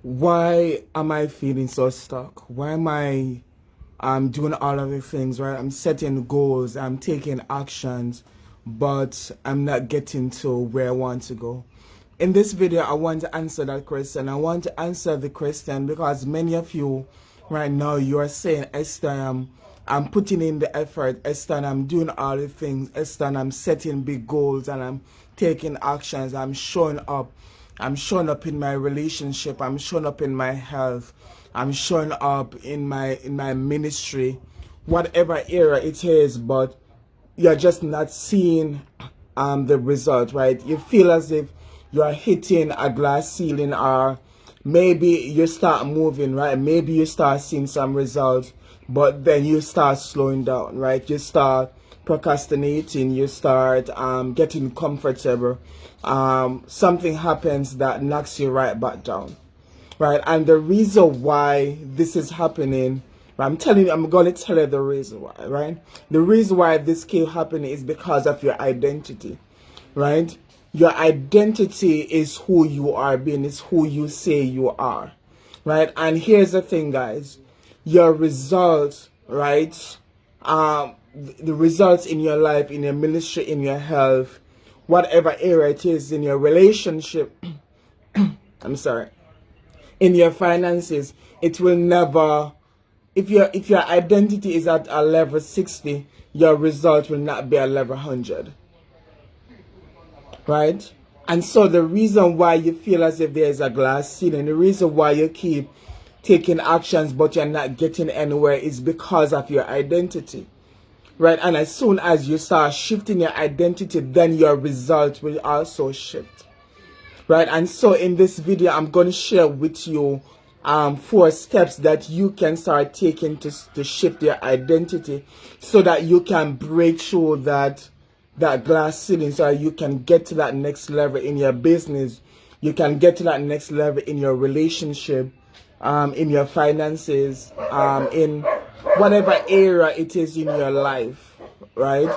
Why am I feeling so stuck? Why am I doing all of the things, right? I'm setting goals, I'm taking actions, but I'm not getting to where I want to go. In this video, I want to answer that question. I want to answer the question because many of you right now, you are saying, Esther, I'm putting in the effort, Esther, and I'm doing all the things, Esther, and I'm setting big goals, and I'm taking actions, I'm showing up. I'm showing up in my relationship, I'm showing up in my health, I'm showing up in my ministry, whatever area it is, but you're just not seeing the result, right? You feel as if you're hitting a glass ceiling, or maybe you start moving, right? Maybe you start seeing some results, but then you start slowing down, right? You start procrastinating, you start getting comfortable. Something happens that knocks you right back down, right? And the reason why this is happening, I'm going to tell you the reason why, right? The reason why this keep happening is because of your identity, right? Your identity is who you are being, is who you say you are, right? And here's the thing, guys. Your results, right? The results in your life, in your ministry, in your health, whatever area it is, in your relationship, I'm sorry, in your finances, it will never, if your identity is at a level 60, your result will not be at level 100, right? And so the reason why you feel as if there is a glass ceiling, the reason why you keep taking actions but you're not getting anywhere is because of your identity, right? And as soon as you start shifting your identity, then your result will also shift, right? And so in this video, I'm going to share with you 4 steps that you can start taking to shift your identity so that you can break through that glass ceiling, so you can get to that next level in your business, you can get to that next level in your relationship, in your finances, in whatever area it is in your life, right?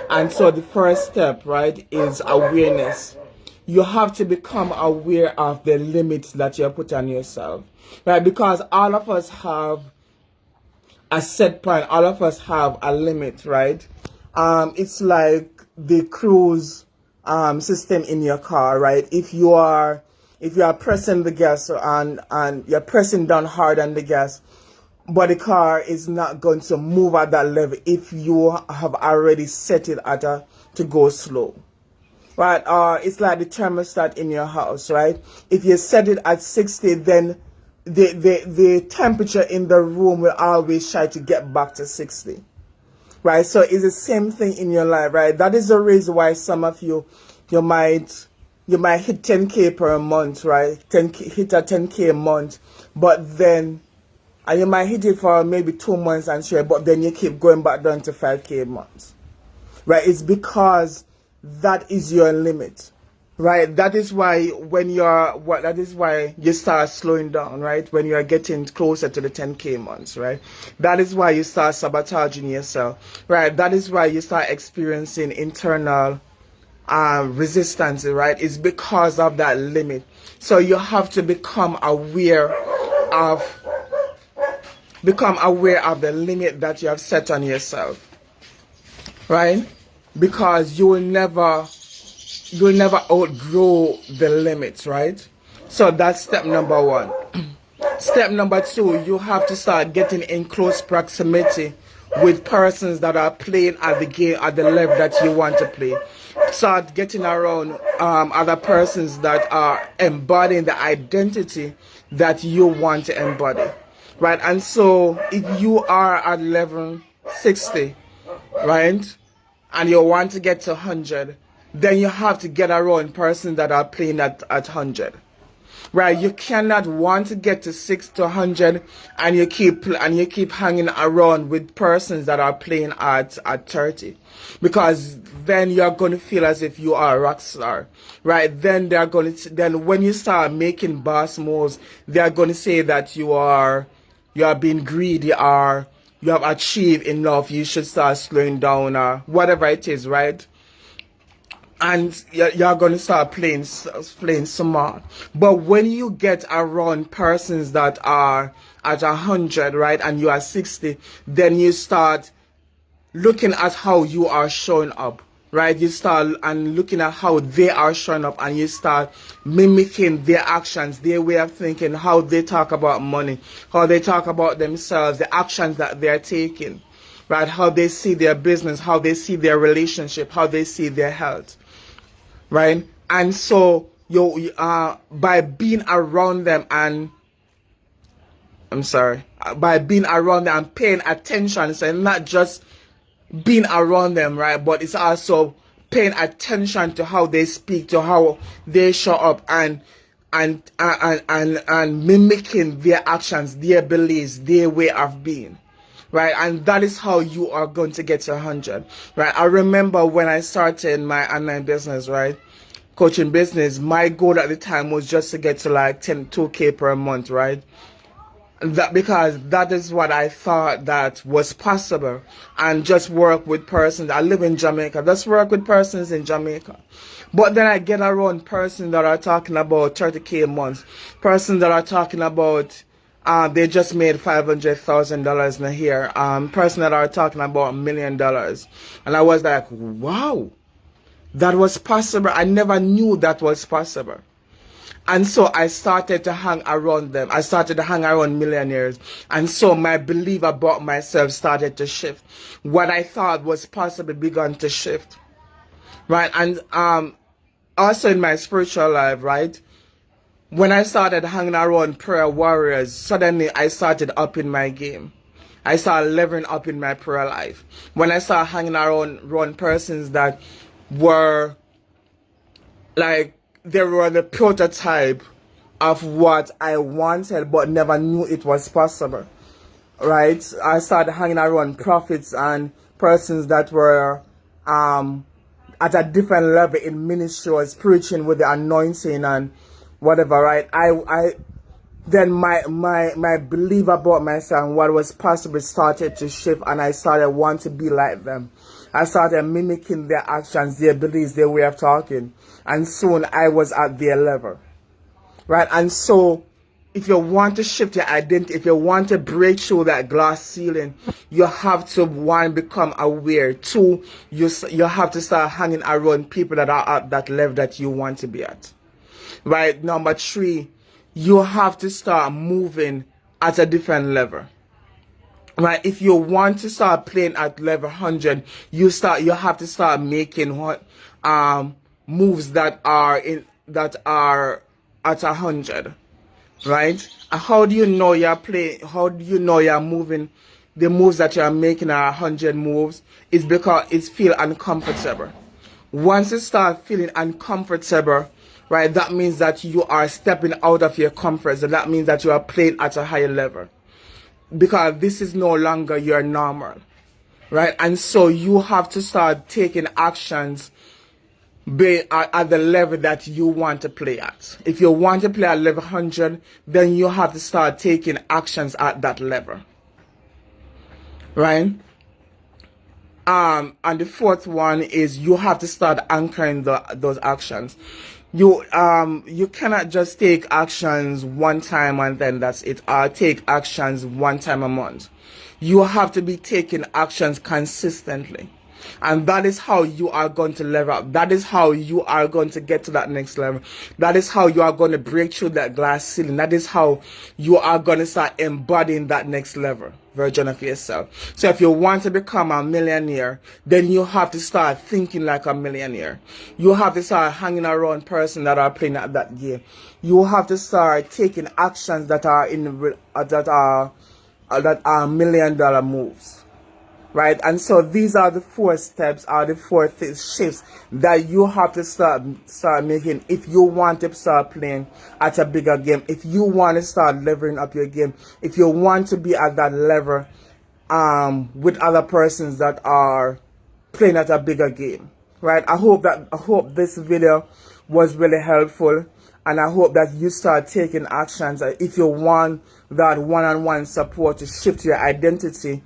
And so the first step, right, is awareness. You have to become aware of the limits that you put on yourself, right? Because all of us have a set point, all of us have a limit, right? It's like the cruise system in your car, right? If you are pressing the gas and you're pressing down hard on the gas, but the car is not going to move at that level if you have already set it to go slow, right? It's like the thermostat in your house, right? If you set it at 60, then the temperature in the room will always try to get back to 60. Right, so it's the same thing in your life, right? That is the reason why some of you might hit 10K per month, right? Hit a 10K a month, but then and you might hit it for maybe 2 months and share, but then you keep going back down to 5K a month, right? It's because that is your limit, right? That is why that is why you start slowing down, right? When you are getting closer to the 10K months, right? That is why you start sabotaging yourself, right? That is why you start experiencing internal resistance, right? It's because of that limit. So you have to become aware of the limit that you have set on yourself, right? Because you will never outgrow the limits, right? So that's step number 1. Step number 2, you have to start getting in close proximity with persons that are playing at the game at the level that you want to play. Start getting around other persons that are embodying the identity that you want to embody, right? And so if you are at level 60, right, and you want to get to 100, then you have to get around persons that are playing at 100, right? You cannot want to get to 100 and you keep hanging around with persons that are playing at 30, because then you're going to feel as if you are a rock star, right? Then then when you start making boss moves, they're going to say that you are being greedy, or you have achieved enough, you should start slowing down, or whatever it is, right? and you're going to start playing smart. But when you get around persons that are at 100, right, and you are 60, then you start looking at how you are showing up, right? You start and looking at how they are showing up, and you start mimicking their actions, their way of thinking, how they talk about money, how they talk about themselves, the actions that they're taking, right? How they see their business, how they see their relationship, how they see their health, right? And so you by being around them and by being around them and paying attention, so not just being around them, right, but it's also paying attention to how they speak, to how they show up, and mimicking their actions, their beliefs, their way of being, right? And that is how you are going to get to 100, right? I remember when I started my online business, right, coaching business, my goal at the time was just to get to like 2K per month, right? That because that is what I thought that was possible, and just work with persons. I live in Jamaica, just work with persons in Jamaica. But then I get around persons that are talking about 30K a month, persons that are talking about they just made $500,000 in a year, persons that are talking about $1 million, and I was like, wow, that was possible. I never knew that was possible. And so I started to hang around them. I started to hang around millionaires. And so my belief about myself started to shift. What I thought was possible began to shift. Right? And also in my spiritual life, right? When I started hanging around prayer warriors, suddenly I started upping my game. I started leveling up in my prayer life. When I started hanging around persons that were like, they were the prototype of what I wanted but never knew it was possible, right? I started hanging around prophets and persons that were at a different level in ministry, was preaching with the anointing and whatever, right? Then my belief about myself and what was possible started to shift, and I started wanting to be like them. I started mimicking their actions, their beliefs, their way of talking, and soon I was at their level, right? And so if you want to shift your identity, if you want to break through that glass ceiling, you have to, one, become aware. Two, you have to start hanging around people that are at that level that you want to be at, right? Number three, you have to start moving at a different level, right? If you want to start playing at level 100, you have to start making moves that are at 100, right? How do you know you're playing? How do you know you're moving? The moves that you're making are 100 moves is because it feel uncomfortable. Once you start feeling uncomfortable, right, that means that you are stepping out of your comfort zone. That means that you are playing at a higher level, because this is no longer your normal, right? And so you have to start taking actions at the level that you want to play at. If you want to play at level 100, then you have to start taking actions at that level, right? And the fourth one is you have to start anchoring those actions. You cannot just take actions one time and then that's it. Take actions one time a month. You have to be taking actions consistently. And that is how you are going to level up. That is how you are going to get to that next level. That is how you are going to break through that glass ceiling. That is how you are going to start embodying that next level version of yourself. So if you want to become a millionaire, then you have to start thinking like a millionaire. You have to start hanging around persons that are playing at that game. You have to start taking actions that are $1 million moves. Right? And so these are the 4 steps, are the 4 shifts that you have to start making if you want to start playing at a bigger game, if you want to start leveling up your game, if you want to be at that level with other persons that are playing at a bigger game. Right? I hope this video was really helpful, and I hope that you start taking actions if you want that one-on-one support to shift your identity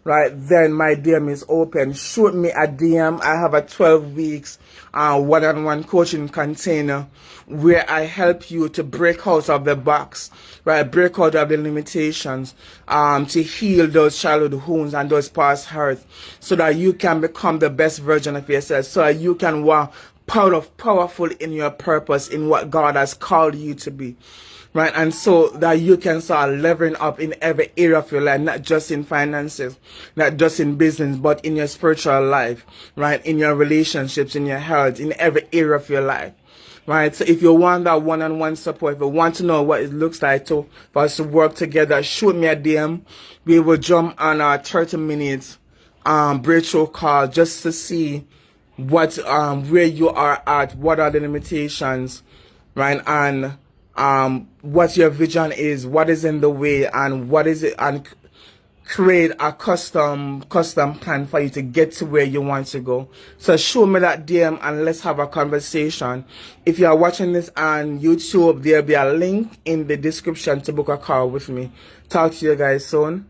right, then my DM is open. Shoot me a DM. I have a 12 weeks one-on-one coaching container where I help you to break out of the box, right, break out of the limitations, to heal those childhood wounds and those past hurts, so that you can become the best version of yourself, so that you can walk powerful in your purpose, in what God has called you to be. Right, and so that you can start leveling up in every area of your life, not just in finances, not just in business, but in your spiritual life, right, in your relationships, in your health, in every area of your life, right? So if you want that one-on-one support, if you want to know what it looks like for us to work together, shoot me a DM. We will jump on our 30 minutes breakthrough call just to see what where you are at, what are the limitations, right, and what your vision is, what is in the way, and what is it, and create a custom plan for you to get to where you want to go. So show me that DM and let's have a conversation. If you are watching this on YouTube, there'll be a link in the description to book a call with me. Talk to you guys soon.